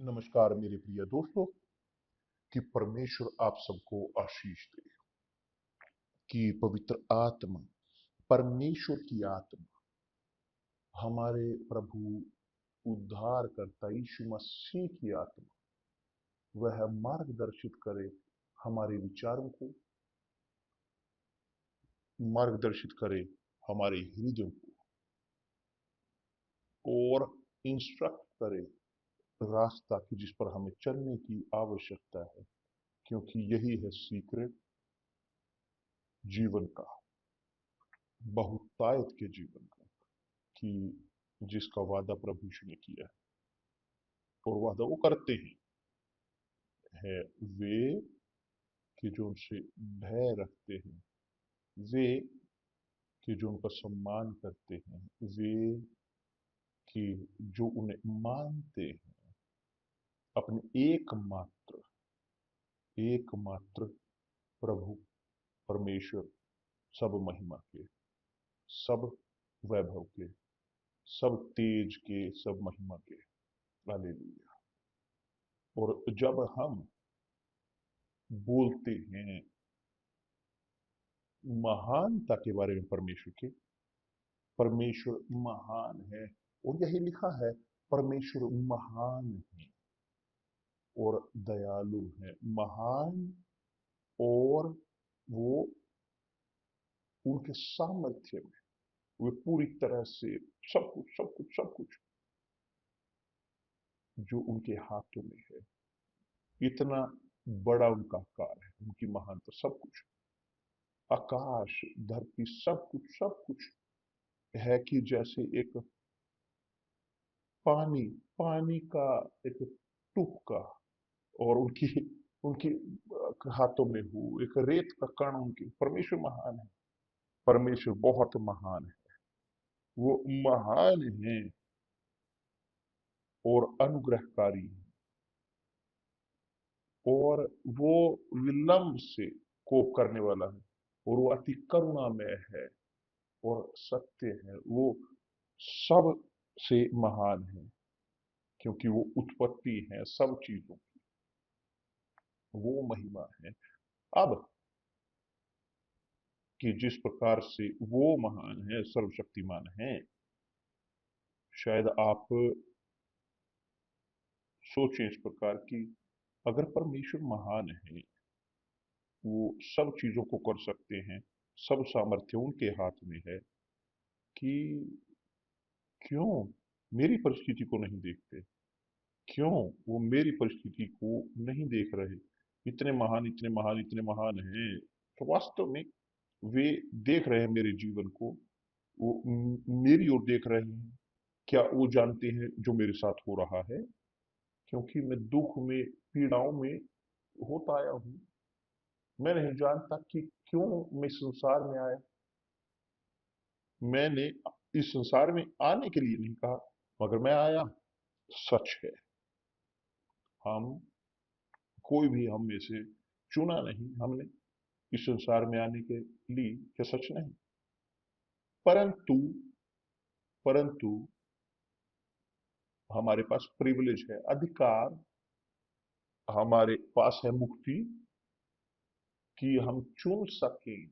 नमस्कार मेरे प्रिय दोस्तों। कि परमेश्वर आप सबको आशीष दे। कि पवित्र आत्मा, परमेश्वर की आत्मा, हमारे प्रभु उद्धारकर्ता यीशु मसीह की आत्मा, वह मार्गदर्शित करे हमारे विचारों को, मार्गदर्शित करे हमारे हृदय को और इंस्ट्रक्ट करे रास्ता की जिस पर हमें चलने की आवश्यकता है, क्योंकि यही है सीक्रेट जीवन का, बहुतायत के जीवन का, कि जिसका वादा प्रभु यीशु ने किया है। और वादा वो करते हैं वे कि जो उनसे भय रखते हैं, वे कि जो उनका सम्मान करते हैं, वे कि जो उन्हें मानते हैं, अपने एकमात्र प्रभु परमेश्वर, सब महिमा के, सब वैभव के, सब तेज के, सब महिमा के। हालेलुया। और जब हम बोलते हैं महानता के बारे में परमेश्वर के, परमेश्वर महान है, और यही लिखा है परमेश्वर महान है और दयालु है। महान, और वो उनके सामर्थ्य में वे पूरी तरह से सब कुछ जो उनके हाथों में है, इतना बड़ा उनका आकार है, उनकी महानता। सब कुछ, आकाश, धरती, सब कुछ है कि जैसे एक पानी पानी का एक टुक्का, और उनकी उनकी हाथों में हो एक रेत का कण। उनकी परमेश्वर महान है, परमेश्वर बहुत महान है। वो महान है और अनुग्रहकारी है, और वो विलंब से कोप करने वाला है, और वो अति करुणामय है और सत्य है। वो सब से महान है, क्योंकि वो उत्पत्ति है सब चीजों की, वो महिमा है। अब कि जिस प्रकार से वो महान है, सर्वशक्तिमान है, शायद आप सोचें इस प्रकार की, अगर परमेश्वर महान है, वो सब चीजों को कर सकते हैं, सब सामर्थ्य उनके हाथ में है, कि क्यों मेरी परिस्थिति को नहीं देखते? क्यों वो मेरी परिस्थिति को नहीं देख रहे? इतने महान, इतने महान, इतने महान हैं, तो वास्तव में वे देख रहे हैं मेरे जीवन को, वो मेरी ओर देख रहे हैं। क्या वो जानते हैं जो मेरे साथ हो रहा है? क्योंकि मैं दुख में, पीड़ाओं में होता आया हूं। मैं नहीं जानता कि क्यों मैं इस संसार में आया। मैंने इस संसार में आने के लिए नहीं कहा, मगर मैं आया। सच है, हम कोई भी हम में से चुना नहीं हमने इस संसार में आने के लिए, क्या सच नहीं? परंतु परंतु हमारे पास प्रिविलेज है, अधिकार, हमारे पास है मुक्ति, कि हम चुन सकें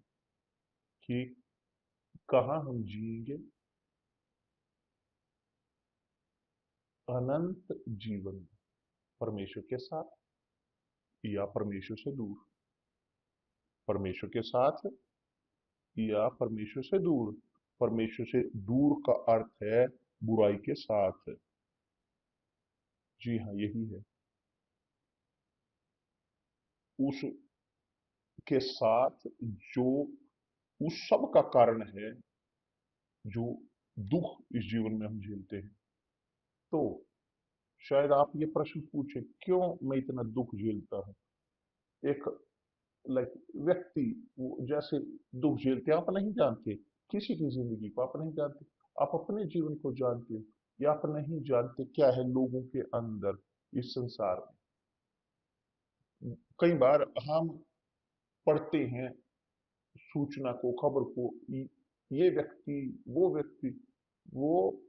कि कहाँ हम जिएंगे अनंत जीवन में, परमेश्वर के साथ या परमेश्वर से दूर, परमेश्वर के साथ या परमेश्वर से दूर। परमेश्वर से दूर का अर्थ है बुराई के साथ। जी हाँ, यही है। उसके साथ जो उस सब का कारण है जो दुख इस जीवन में हम झेलते हैं। तो शायद आप ये प्रश्न पूछे, क्यों मैं इतना दुख झेलता हूं? एक लाइक व्यक्ति, वो जैसे दुख झेलते हैं, आप नहीं जानते किसी की जिंदगी को, आप नहीं जानते, आप अपने जीवन को जानते हो, या आप नहीं जानते क्या है लोगों के अंदर इस संसार में। कई बार हम पढ़ते हैं सूचना को, खबर को, ये व्यक्ति, वो व्यक्ति, वो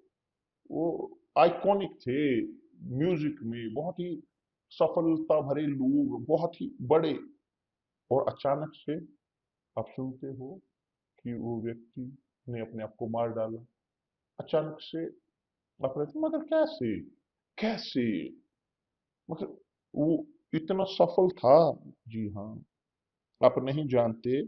वो आइकॉनिक थे, म्यूजिक में बहुत ही सफलता भरे लोग, बहुत ही बड़े, और अचानक से आप सुनते हो कि वो व्यक्ति ने अपने आप को मार डाला। अचानक से आप कहते मगर कैसे, कैसे, मतलब वो इतना सफल था। जी हाँ, आप नहीं जानते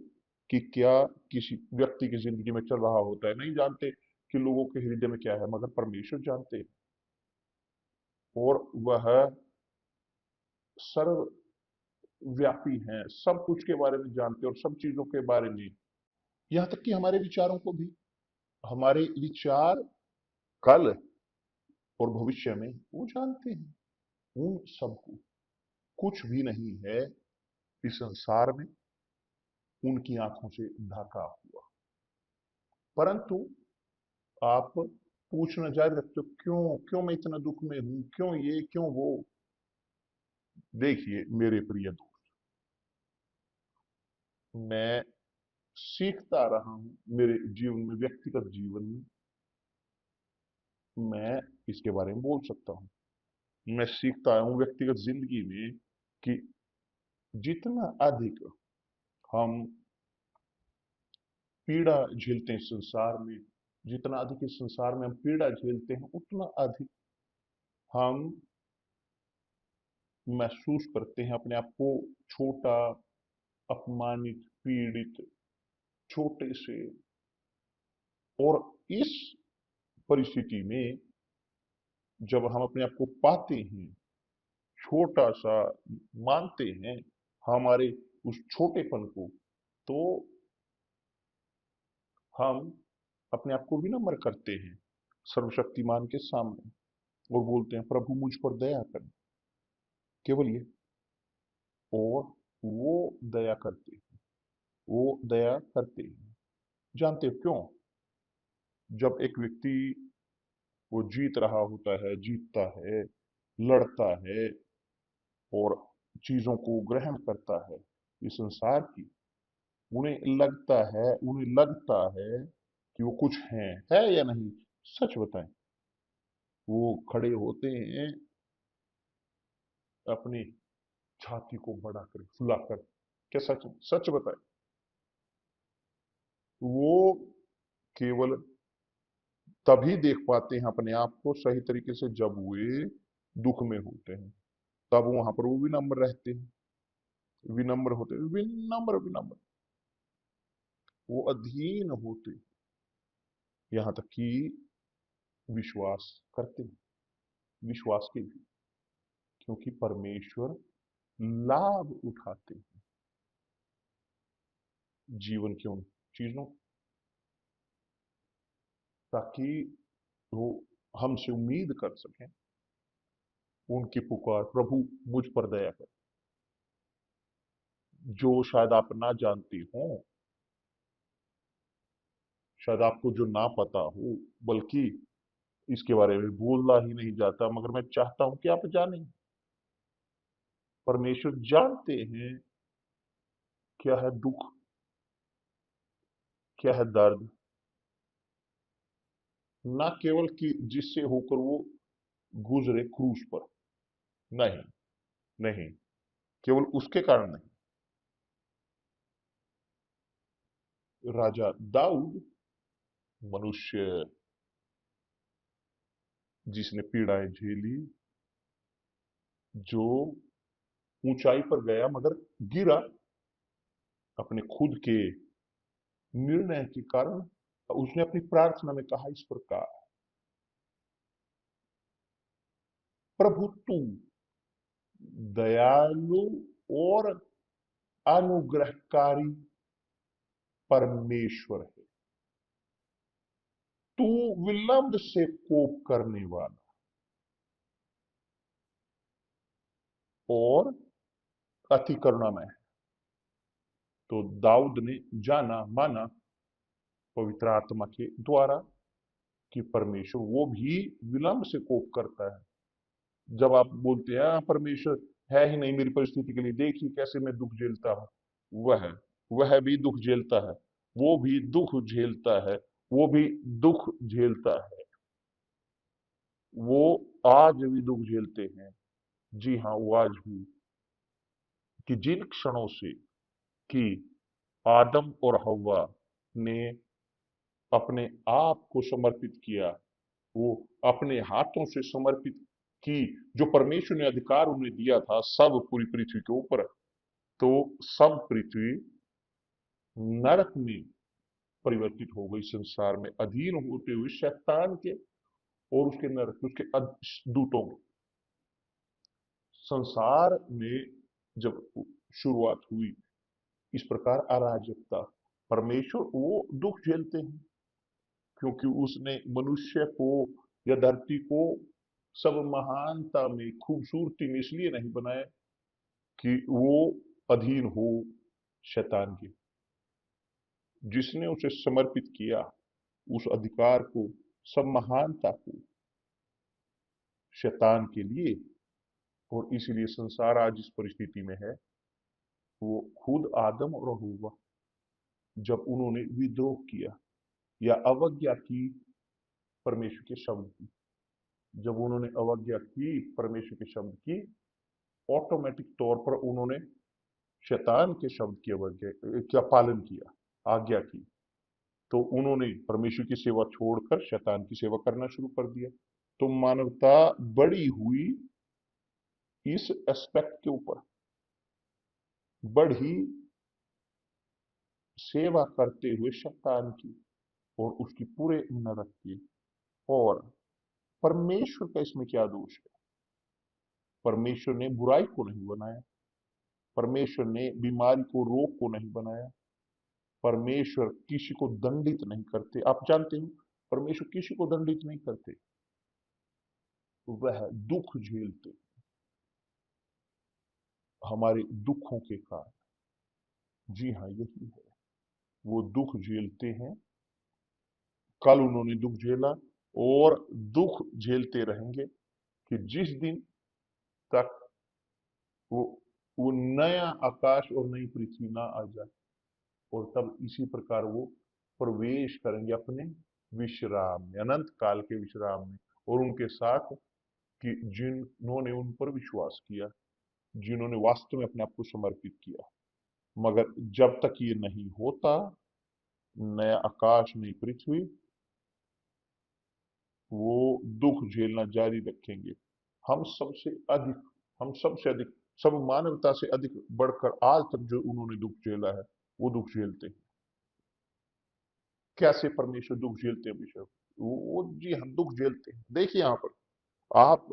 कि क्या किसी व्यक्ति की जिंदगी में चल रहा होता है, नहीं जानते कि लोगों के हृदय में क्या है, मगर परमेश्वर जानते हैं। और वह सर्वव्यापी हैं, सब कुछ के बारे में जानते हैं और सब चीजों के बारे में, यहाँ तक कि हमारे विचारों को भी। हमारे विचार कल और भविष्य में वो जानते हैं। उन सबको कुछ भी नहीं है इस संसार में उनकी आंखों से ढका हुआ। परंतु आप पूछना जारी रखते हो, क्यों क्यों मैं इतना दुख में हूं, क्यों ये क्यों वो। देखिए मेरे प्रिय दोस्त, मैं सीखता रहा हूं मेरे जीवन में, व्यक्तिगत जीवन में, मैं इसके बारे में बोल सकता हूं। मैं सीखता हूं व्यक्तिगत जिंदगी में कि जितना अधिक हम पीड़ा झेलते हैं संसार में, जितना अधिक इस संसार में हम पीड़ा झेलते हैं, उतना अधिक हम महसूस करते हैं अपने आप को छोटा, अपमानित, पीड़ित, छोटे से। और इस परिस्थिति में जब हम अपने आप को पाते हैं छोटा सा, मानते हैं हमारे उस छोटेपन को, तो हम अपने आप को विनम्र करते हैं सर्वशक्तिमान के सामने और बोलते हैं प्रभु मुझ पर दया कर, केवल ये। और वो दया करते हैं, वो दया करते हैं। जानते हो क्यों? जब एक व्यक्ति वो जीत रहा होता है, जीतता है, लड़ता है और चीजों को ग्रहण करता है इस संसार की, उन्हें लगता है कि वो कुछ है या नहीं। सच बताएं, वो खड़े होते हैं अपनी छाती को बढ़ाकर, फुलाकर। क्या सच, सच बताएं, वो केवल तभी देख पाते हैं अपने आप को सही तरीके से जब वे दुख में होते हैं। तब वहां पर वो विनम्र रहते हैं, विनम्र होते हैं, विनम्र विनम्र, वो अधीन होते, यहाँ तक कि विश्वास करते हैं, विश्वास के भी, क्योंकि परमेश्वर लाभ उठाते हैं जीवन की उन चीजों, ताकि वो हमसे उम्मीद कर सकें उनकी पुकार, प्रभु मुझ पर दया कर। जो शायद आप ना जानती हो, शायद आपको जो ना पता हो, बल्कि इसके बारे में बोलना ही नहीं जाता, मगर मैं चाहता हूं कि आप जानें। परमेश्वर जानते हैं क्या है दुख, क्या है दर्द, ना केवल कि जिससे होकर वो गुजरे क्रूस पर, नहीं, नहीं, केवल उसके कारण नहीं। राजा दाऊद, मनुष्य जिसने पीड़ाएं झेली, जो ऊंचाई पर गया मगर गिरा अपने खुद के निर्णय के कारण, उसने अपनी प्रार्थना में कहा इस प्रकार, प्रभु तू दयालु और अनुग्रहकारी परमेश्वर है, तू विलंब से कोप करने वाला और अति करुणामय है। तो दाऊद ने जाना, माना पवित्र आत्मा के द्वारा कि परमेश्वर वो भी विलंब से कोप करता है। जब आप बोलते हैं "हाँ, परमेश्वर है ही नहीं मेरी परिस्थिति के लिए, देखिए कैसे मैं दुख झेलता हूं", वह वह भी दुख झेलता है, वो भी दुख झेलता है, वो भी दुख झेलता है। वो आज भी दुख झेलते हैं। जी हाँ, वो आज भी, कि जिन क्षणों से कि आदम और हव्वा ने अपने आप को समर्पित किया, वो अपने हाथों से समर्पित की, जो परमेश्वर ने अधिकार उन्हें दिया था सब पूरी पृथ्वी के ऊपर, तो सब पृथ्वी नरक में परिवर्तित हो गई, संसार में अधीन होते हुए शैतान के और उसके नरक उसके दूतों के। संसार में जब शुरुआत हुई इस प्रकार अराजकता, परमेश्वर वो दुख झेलते हैं, क्योंकि उसने मनुष्य को या धरती को सब महानता में खूबसूरती में इसलिए नहीं बनाया कि वो अधीन हो शैतान के। जिसने उसे समर्पित किया उस अधिकार को, सब महानता को शैतान के लिए, और इसीलिए संसार आज इस परिस्थिति में है, वो खुद आदम और हव्वा जब उन्होंने विद्रोह किया या अवज्ञा की परमेश्वर के शब्द की, जब उन्होंने अवज्ञा की परमेश्वर के शब्द की, ऑटोमेटिक तौर पर उन्होंने शैतान के शब्द की अवज्ञा क्या पालन किया, आज्ञा की, तो उन्होंने परमेश्वर की सेवा छोड़कर शैतान की सेवा करना शुरू कर दिया। तो मानवता बड़ी हुई इस एस्पेक्ट के ऊपर, बढ़ी सेवा करते हुए शैतान की और उसकी पूरे नरक की। और परमेश्वर का इसमें क्या दोष है? परमेश्वर ने बुराई को नहीं बनाया, परमेश्वर ने बीमारी को, रोग को नहीं बनाया, परमेश्वर किसी को दंडित नहीं करते। आप जानते हो परमेश्वर किसी को दंडित नहीं करते, वह दुख झेलते हमारे दुखों के कारण। जी हाँ, यही है, वो दुख झेलते हैं। कल उन्होंने दुख झेला और दुख झेलते रहेंगे कि जिस दिन तक वो वो नया आकाश और नई पृथ्वी ना आ जाए, और तब इसी प्रकार वो प्रवेश करेंगे अपने विश्राम में, अनंत काल के विश्राम में, और उनके साथ कि जिन्होंने उन पर विश्वास किया, जिन्होंने वास्तव में अपने आप को समर्पित किया। मगर जब तक ये नहीं होता, नया आकाश नई पृथ्वी, वो दुख झेलना जारी रखेंगे। हम सबसे अधिक, हम सबसे अधिक, सब मानवता से अधिक बढ़कर आज तक जो उन्होंने दुख झेला है, वो दुख झेलते हैं। कैसे परमेश्वर दुख झेलते हैं विषय, वो जी हम दुख झेलते हैं। देखिए यहां पर आप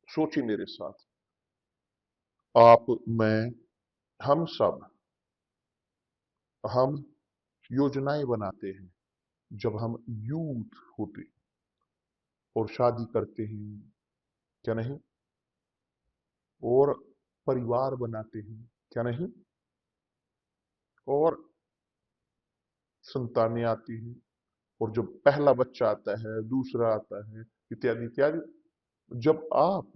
सोचिए मेरे साथ, आप, मैं, हम सब, हम योजनाएं बनाते हैं जब हम यूथ होते और शादी करते हैं, क्या नहीं, और परिवार बनाते हैं, क्या नहीं, और संतानें आती हैं, और जब पहला बच्चा आता है, दूसरा आता है, इत्यादि इत्यादि। जब आप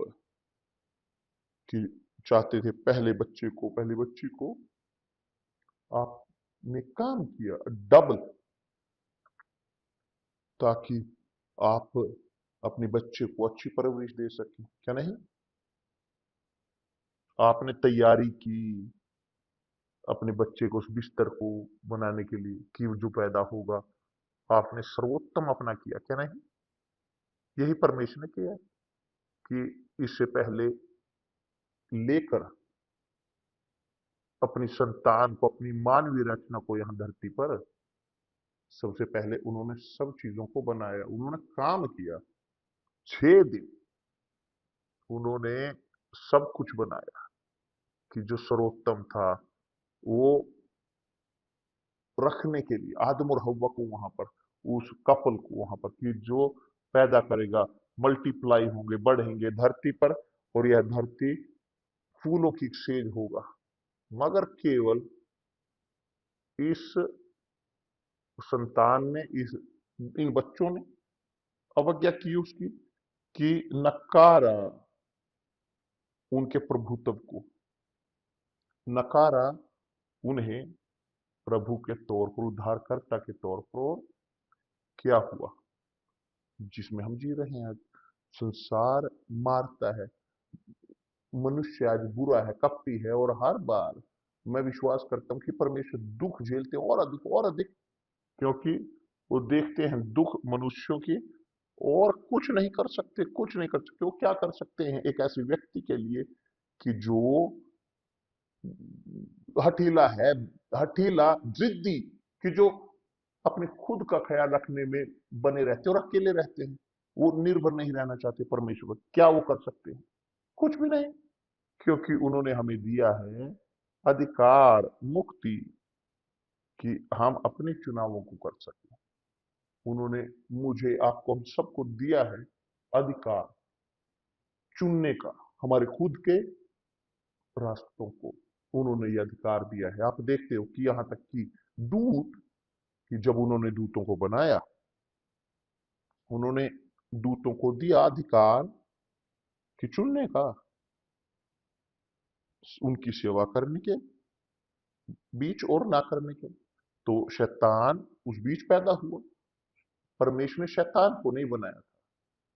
कि चाहते थे पहले बच्चे को, पहली बच्ची को, आपने काम किया डबल, ताकि आप अपने बच्चे को अच्छी परवरिश दे सकें, क्या नहीं। आपने तैयारी की अपने बच्चे को, उस बिस्तर को बनाने के लिए कि जो पैदा होगा, आपने सर्वोत्तम अपना किया, क्या नहीं। यही परमेश्वर ने किया कि इससे पहले लेकर अपनी संतान को, अपनी मानवीय रचना को यहां धरती पर, सबसे पहले उन्होंने सब चीजों को बनाया, उन्होंने काम किया। 6 दिन उन्होंने सब कुछ बनाया कि जो सर्वोत्तम था वो रखने के लिए आदम और हव्वा को वहां पर, उस कपल को वहां पर, कि जो पैदा करेगा, मल्टीप्लाई होंगे, बढ़ेंगे धरती पर, और यह धरती फूलों की सेज होगा। मगर केवल इस संतान ने, इस इन बच्चों ने अवज्ञा की उसकी, कि नकारा उनके प्रभुत्व को, नकारा उन्हें प्रभु के तौर पर, उद्धारकर्ता के तौर पर। क्या हुआ जिसमें हम जी रहे हैं आज? संसार मारता है, मनुष्य आज बुरा है, कपटी है, और हर बार मैं विश्वास करता हूं कि परमेश्वर दुख झेलते हैं और अधिक, क्योंकि वो देखते हैं दुख मनुष्यों की और कुछ नहीं कर सकते, कुछ नहीं कर सकते। वो क्या कर सकते हैं एक ऐसे व्यक्ति के लिए कि जो हठीला है, हठीला, जिद्दी, कि जो अपने खुद का ख्याल रखने में बने रहते हैं और अकेले रहते हैं, वो निर्भर नहीं रहना चाहते परमेश्वर पर। क्या वो कर सकते हैं? कुछ भी नहीं, क्योंकि उन्होंने हमें दिया है अधिकार, मुक्ति, कि हम अपने चुनावों को कर सकें। उन्होंने मुझे, आपको, हम सबको दिया है अधिकार चुनने का, हमारे खुद के रास्तों को उन्होंने ये अधिकार दिया है। आप देखते हो कि यहां तक कि दूत, कि जब उन्होंने दूतों को बनाया, उन्होंने दूतों को दिया अधिकार कि चुनने का, उनकी सेवा करने के बीच और ना करने के। तो शैतान उस बीच पैदा हुआ। परमेश्वर ने शैतान को नहीं बनाया था,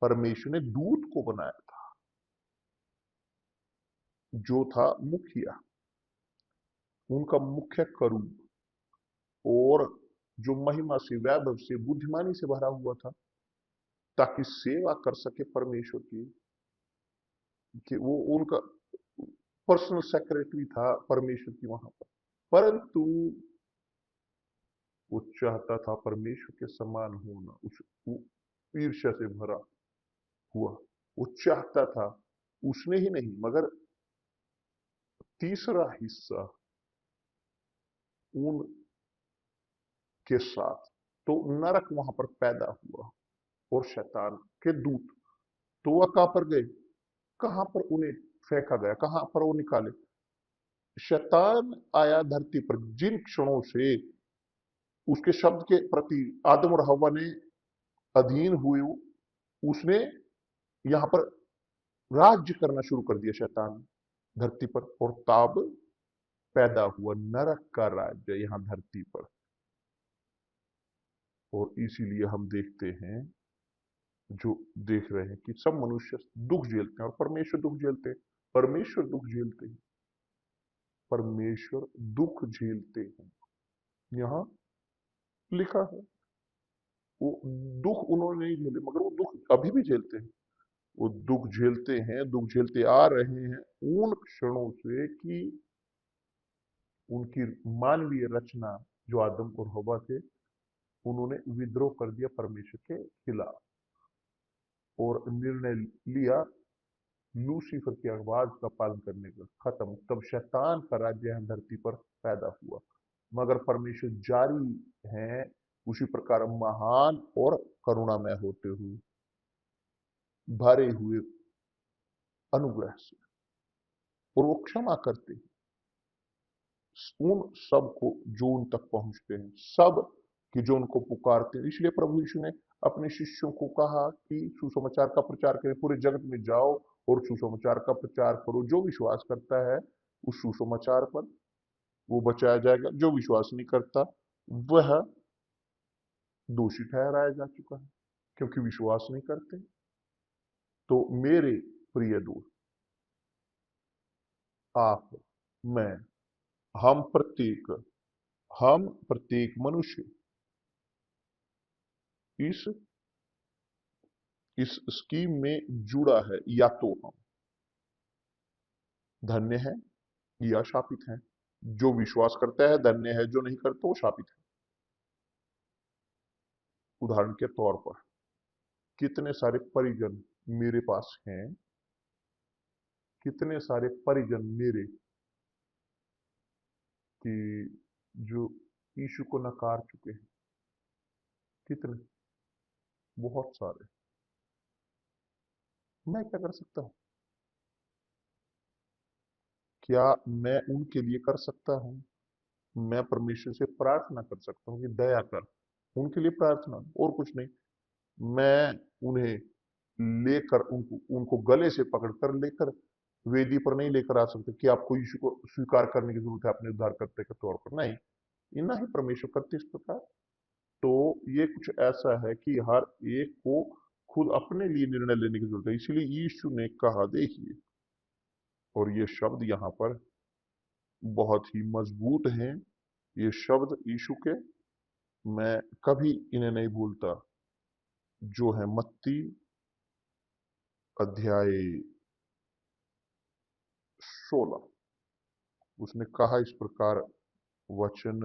परमेश्वर ने दूत को बनाया था, जो था मुखिया, उनका मुख्य करूब, और जो महिमा से, वैभव से, बुद्धिमानी से भरा हुआ था, ताकि सेवा कर सके परमेश्वर की, कि वो उनका पर्सनल सेक्रेटरी था परमेश्वर की वहां पर। परंतु वो चाहता था परमेश्वर के समान होना, उस वो ईर्ष्या से भरा हुआ, वो चाहता था, उसने ही नहीं मगर तीसरा हिस्सा उन के साथ, तो नरक वहां पर पैदा हुआ, और शैतान के दूत, तो वह कहां पर गए, कहां पर उन्हें फेंका गया, कहां पर वो निकाले? शैतान आया धरती पर जिन क्षणों से उसके शब्द के प्रति आदम और हव्वा ने अधीन हुए, उसने यहां पर राज्य करना शुरू कर दिया शैतान धरती पर, और ताब पैदा हुआ नरक का राज्य यहां धरती पर। और इसीलिए हम देखते हैं, जो देख रहे हैं कि सब मनुष्य दुख झेलते हैं और परमेश्वर दुख झेलते हैं, परमेश्वर दुख झेलते हैं, परमेश्वर दुख झेलते हैं, यहां लिखा है। वो दुख उन्होंने नहीं झेले, मगर वो दुख अभी भी झेलते हैं। वो दुख झेलते हैं, दुख झेलते आ रहे हैं उन क्षणों से कि उनकी मानवीय रचना, जो आदम और हवा थे, उन्होंने विद्रोह कर दिया परमेश्वर के खिलाफ, और निर्णय लिया लूसीफर की आवाज का पालन करने का, खत्म। तब शैतान का राज्य यहां धरती पर पैदा हुआ। मगर परमेश्वर जारी है उसी प्रकार महान और करुणामय होते हुए, भरे हुए अनुग्रह से, और वो क्षमा करते हैं उन सब को जो उन तक पहुंचते हैं, सब कि जो उनको पुकारते हैं। इसलिए प्रभु यीशु ने अपने शिष्यों को कहा कि सुसमाचार का प्रचार करें, पूरे जगत में जाओ और सुसमाचार का प्रचार करो। जो विश्वास करता है उस सुसमाचार पर, वो बचाया जाएगा। जो विश्वास नहीं करता, वह दोषी ठहराया जा चुका है, क्योंकि विश्वास नहीं करते। तो मेरे प्रिय दोस्त, आप, मैं, हम प्रत्येक, हम प्रत्येक मनुष्य इस स्कीम में जुड़ा है। या तो हम धन्य है या शापित है। जो विश्वास करता है धन्य है, जो नहीं करता वो शापित है। उदाहरण के तौर पर, कितने सारे परिजन मेरे पास हैं, कितने सारे परिजन मेरे, कि जो यीशु को नकार चुके हैं, कितने, बहुत सारे। मैं क्या कर सकता हूं? क्या मैं उनके लिए कर सकता हूं? मैं परमेश्वर से प्रार्थना कर सकता हूं कि दया कर, उनके लिए प्रार्थना, और कुछ नहीं। मैं उन्हें लेकर, उनको उनको गले से पकड़कर लेकर वेदी पर नहीं लेकर आ सकते कि आपको यीशु को स्वीकार करने की जरूरत है अपने उद्धारकर्ता के तौर पर। नहीं, इतना ही परमेश्वर करते इस प्रकार। तो ये कुछ ऐसा है कि हर एक को खुद अपने लिए निर्णय लेने की जरूरत है। इसलिए यीशु ने कहा, देखिए, और ये शब्द यहाँ पर बहुत ही मजबूत हैं, ये शब्द यीशु के, मैं कभी इन्हें नहीं भूलता, जो है मत्ती अध्याय 16। उसने कहा इस प्रकार, वचन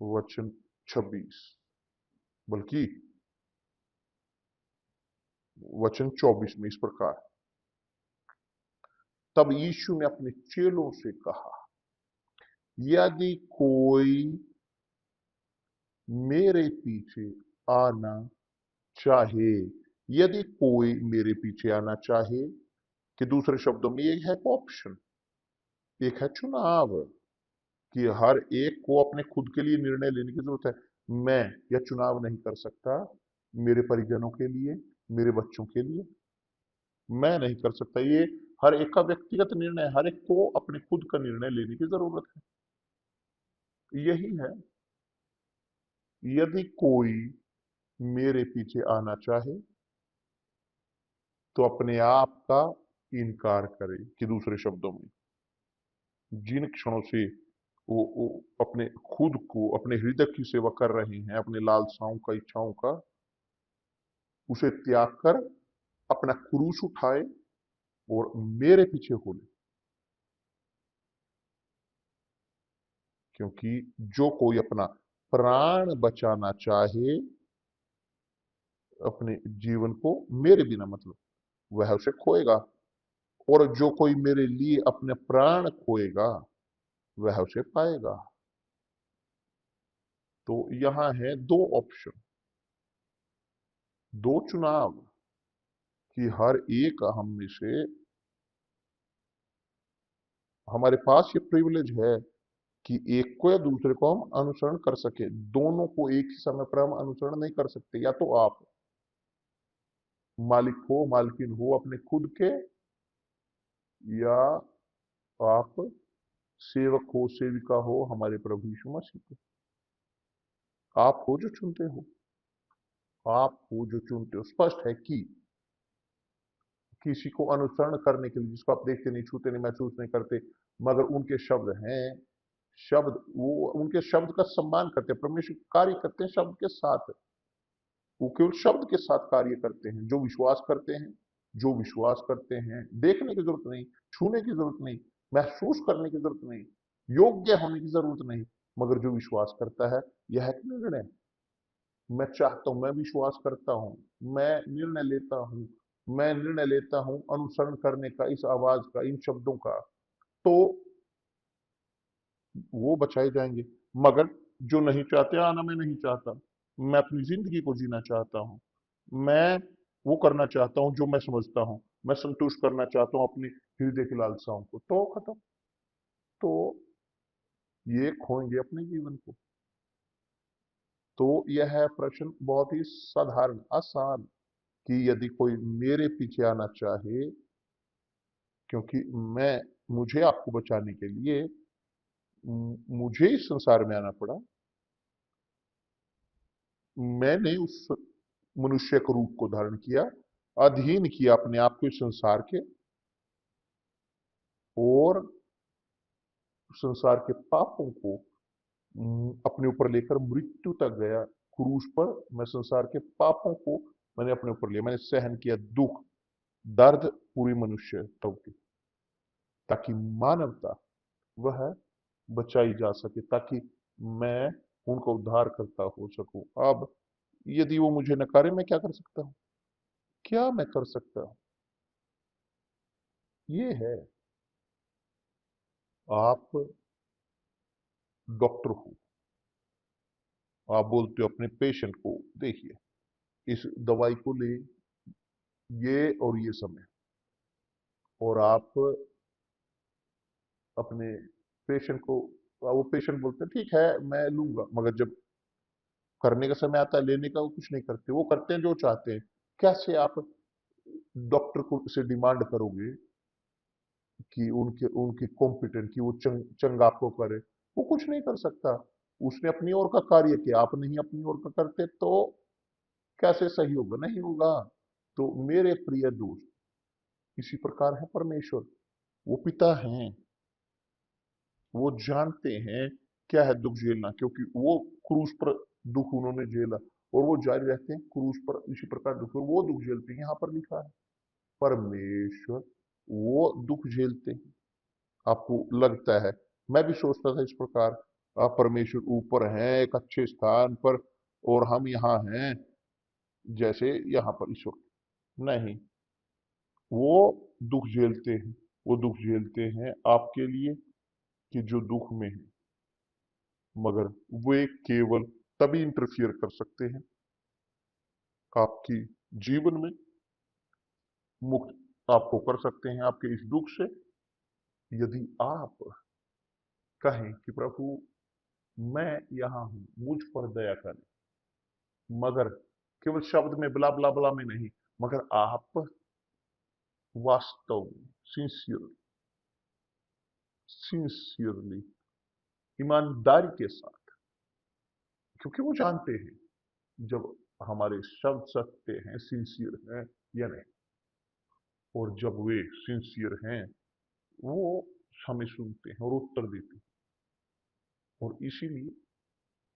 वचन 26, बल्कि वचन 24 में इस प्रकार, तब यीशु ने अपने चेलों से कहा, यदि कोई मेरे पीछे आना चाहे, यदि कोई मेरे पीछे आना चाहे, कि दूसरे शब्दों में ये है ऑप्शन, एक है चुनाव, कि हर एक को अपने खुद के लिए निर्णय लेने की जरूरत है। मैं यह चुनाव नहीं कर सकता मेरे परिजनों के लिए, मेरे बच्चों के लिए, मैं नहीं कर सकता। ये हर एक का व्यक्तिगत निर्णय है, हर एक को अपने खुद का निर्णय लेने की जरूरत है। यही है, यदि कोई मेरे पीछे आना चाहे तो अपने आप का इनकार करे, कि दूसरे शब्दों में, जिन क्षणों से वो अपने खुद को, अपने हृदय की सेवा कर रहे हैं, अपने लालसाओं का, इच्छाओं का, उसे त्याग कर अपना क्रूस उठाए और मेरे पीछे हो ले। क्योंकि जो कोई अपना प्राण बचाना चाहे, अपने जीवन को मेरे बिना मतलब, वह उसे खोएगा, और जो कोई मेरे लिए अपने प्राण खोएगा वह उसे पाएगा। तो यहां है दो ऑप्शन, दो चुनाव, कि हर एक हम में से, हमारे पास ये प्रिविलेज है कि एक को या दूसरे को हम अनुसरण कर सके। दोनों को एक ही समय पर हम अनुसरण नहीं कर सकते। या तो आप मालिक हो, मालकिन हो अपने खुद के, या आप सेवक हो, सेविका हो हमारे प्रभु यीशु मसीह के। आप हो जो चुनते हो, आप हो जो चुनते हो। स्पष्ट है कि किसी को अनुसरण करने के लिए, जिसको आप देखते नहीं, छूते नहीं, महसूस नहीं करते, मगर उनके शब्द हैं, शब्द, वो उनके शब्द का सम्मान करते हैं, परमेश्वर कार्य करते हैं शब्द के साथ, वो केवल शब्द के साथ कार्य करते हैं। जो विश्वास करते हैं, जो विश्वास करते हैं, देखने की जरूरत नहीं, छूने की जरूरत नहीं, महसूस करने की जरूरत नहीं, योग्य होने की जरूरत नहीं, मगर जो विश्वास करता है, यह एक निर्णय, मैं चाहता हूं, मैं विश्वास करता हूं, मैं निर्णय लेता हूं, मैं निर्णय लेता हूं अनुसरण करने का, इस आवाज का, इन शब्दों का, तो वो बचाए जाएंगे। मगर जो नहीं चाहते, आना मैं नहीं चाहता, मैं अपनी जिंदगी को जीना चाहता हूं, मैं वो करना चाहता हूं जो मैं समझता हूं, मैं संतुष्ट करना चाहता हूं अपनी हृदय की लालसाओं को, तो खत्म। तो ये खोएंगे अपने जीवन को। तो यह है प्रश्न बहुत ही साधारण, आसान, कि यदि कोई मेरे पीछे आना चाहे, क्योंकि मैं, मुझे आपको बचाने के लिए मुझे इस संसार में आना पड़ा, मैंने उस मनुष्य के रूप को धारण किया, अधीन किया अपने आप को इस संसार के, और संसार के पापों को अपने ऊपर लेकर मृत्यु तक गया। क्रूस पर मैं संसार के पापों को मैंने अपने ऊपर लिया, मैंने सहन किया दुख, दर्द पूरी मनुष्य तब की, ताकि मानवता वह बचाई जा सके, ताकि मैं उनका उद्धार करता हो सकूं। अब यदि वो मुझे नकारे, मैं क्या कर सकता हूं? क्या मैं कर सकता हूं? ये है, आप डॉक्टर हो, आप बोलते हो अपने पेशेंट को, देखिए इस दवाई को ले, ये और ये समय, और आप अपने पेशेंट को, वो पेशेंट बोलते हैं ठीक है मैं लूंगा, मगर जब करने का समय आता है लेने का, वो कुछ नहीं करते, वो करते हैं जो चाहते हैं। कैसे आप डॉक्टर को से डिमांड करोगे कि उनके उनकी कॉम्पिटेंट, कि वो चंगा आपको करे? वो कुछ नहीं कर सकता। उसने अपनी ओर का कार्य किया, आप नहीं अपनी ओर का करते, तो कैसे सही होगा? नहीं होगा। तो मेरे प्रिय दोस्त, इसी प्रकार है परमेश्वर। वो पिता हैं, वो जानते हैं क्या है दुख झेलना, क्योंकि वो क्रूस पर दुख उन्होंने झेला और वो जारी रहते हैं क्रूस पर इसी प्रकार दुख, और वो दुख झेलते हैं। यहाँ पर लिखा है परमेश्वर वो दुख झेलते हैं। आपको लगता है, मैं भी सोचता था इस प्रकार, आप परमेश्वर ऊपर हैं एक अच्छे स्थान पर और हम यहाँ हैं जैसे यहाँ पर इस वक्त। नहीं, वो दुख झेलते हैं। वो दुख झेलते हैं आपके लिए कि जो दुख में है, मगर वे केवल तभी इंटरफियर कर सकते हैं आपकी जीवन में, मुक्त आपको कर सकते हैं आपके इस दुख से, यदि आप कहें कि प्रभु मैं यहां हूं, मुझ पर दया करें। मगर केवल शब्द में ब्ला ब्ला ब्ला में नहीं, मगर आप वास्तव में सिंसियरली, सिंसियरली, ईमानदारी के साथ, क्योंकि वो जानते हैं जब हमारे शब्द सत्य हैं, सिंसियर हैं या नहीं। और जब वे सिंसियर हैं, वो हमें सुनते हैं और उत्तर देते हैं। और इसीलिए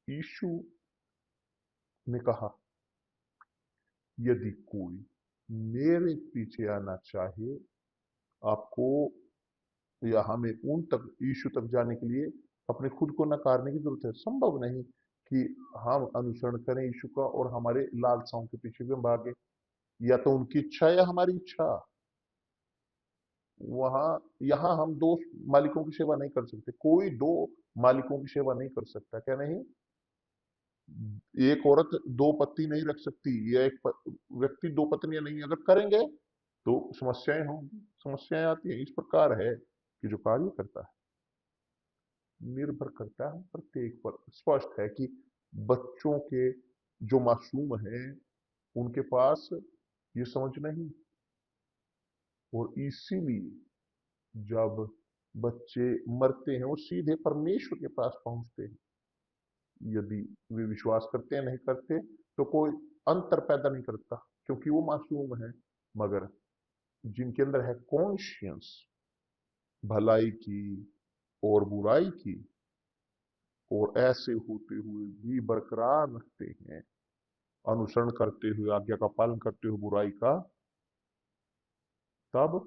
यीशु ने कहा, यदि कोई मेरे पीछे आना चाहे, आपको या हमें उन तक, यीशु तक जाने के लिए अपने खुद को नकारने की जरूरत है। संभव नहीं कि हम अनुसरण करें यीशु का और हमारे लालसाओं के पीछे भी हम भागे। या तो उनकी इच्छा या हमारी इच्छा। वहां यहां हम दो मालिकों की सेवा नहीं कर सकते। कोई दो मालिकों की सेवा नहीं कर सकता। क्या नहीं? एक औरत दो पति नहीं रख सकती, या एक व्यक्ति दो पत्नियां नहीं। अगर करेंगे तो समस्याएं होंगी, समस्याएं आती हैं। इस प्रकार है कि जो कार्य करता है निर्भर करता है प्रत्येक पर। स्पष्ट है कि बच्चों के, जो मासूम हैं, उनके पास ये समझ नहीं। और इसीलिए जब बच्चे मरते हैं, वो सीधे परमेश्वर के पास पहुंचते हैं। यदि वे विश्वास करते हैं, नहीं करते, तो कोई अंतर पैदा नहीं करता, क्योंकि वो मासूम है। मगर जिनके अंदर है कॉन्शियंस भलाई की और बुराई की, और ऐसे होते हुए भी बरकरार रखते हैं, अनुसरण करते हुए, आज्ञा का पालन करते हुए बुराई का, तब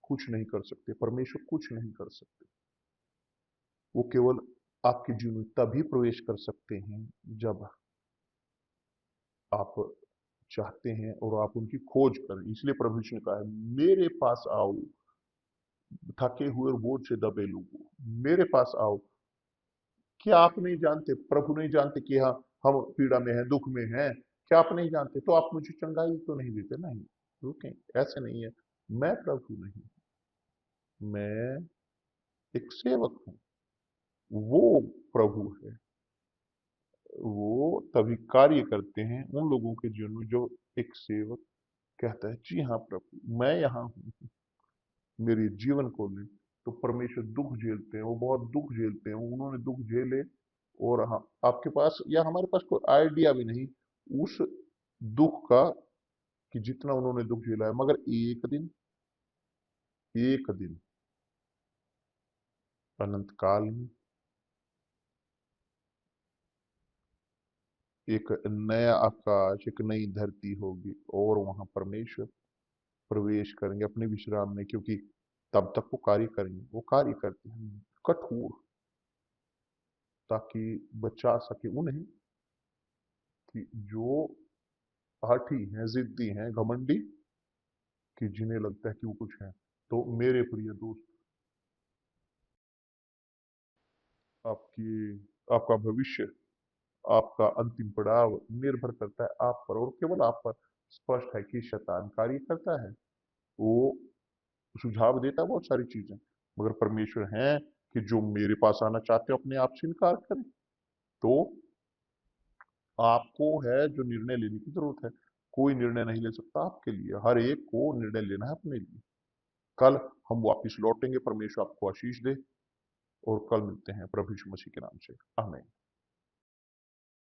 कुछ नहीं कर सकते। परमेश्वर कुछ नहीं कर सकते। वो केवल आपके जीवन में तभी प्रवेश कर सकते हैं जब आप चाहते हैं और आप उनकी खोज करें। इसलिए प्रभु यीशु ने कहा है, मेरे पास आओ थके हुए और बोझ से दबे लोगों, मेरे पास आओ। क्या आप नहीं जानते, प्रभु नहीं जानते कि हाँ हम पीड़ा में हैं, दुख में हैं? क्या आप नहीं जानते? तो आप मुझे चंगाई तो नहीं देते? नहीं, रुकें, ऐसे नहीं है। मैं प्रभु नहीं, मैं एक सेवक हूं। वो प्रभु है। वो तभी कार्य करते हैं उन लोगों के जीवन में जो एक सेवक कहता है, जी हाँ प्रभु मैं यहाँ हूँ, मेरे जीवन को ले। तो परमेश्वर दुख झेलते हैं, वो बहुत दुख झेलते हैं। उन्होंने दुख झेले, और हाँ, आपके पास या हमारे पास कोई आइडिया भी नहीं उस दुख का, कि जितना उन्होंने दुख झेला है। मगर एक दिन अनंत काल में एक नया आकाश, एक नई धरती होगी, और वहां परमेश्वर प्रवेश करेंगे अपने विश्राम में। क्योंकि तब तक वो कार्य करेंगे, वो कार्य करते हैं कठोर, ताकि बचा सके उन्हें कि जो हठी हैं, जिद्दी हैं, घमंडी, कि जिन्हें लगता है कि वो कुछ है। तो मेरे प्रिय दोस्त, आपकी आपका भविष्य, आपका अंतिम पड़ाव निर्भर करता है आप पर, और केवल आप पर। स्पष्ट है कि शैतान कार्य करता है, वो सुझाव देता है बहुत सारी चीजें, मगर परमेश्वर है कि जो मेरे पास आना चाहते हो अपने आप से इनकार करें। तो आपको है जो निर्णय लेने की जरूरत है। कोई निर्णय नहीं ले सकता आपके लिए, हर एक को निर्णय लेना है अपने लिए। कल हम वापिस लौटेंगे, परमेश्वर आपको आशीष दे, और कल मिलते हैं प्रभु यीशु मसीह के नाम से। आमीन।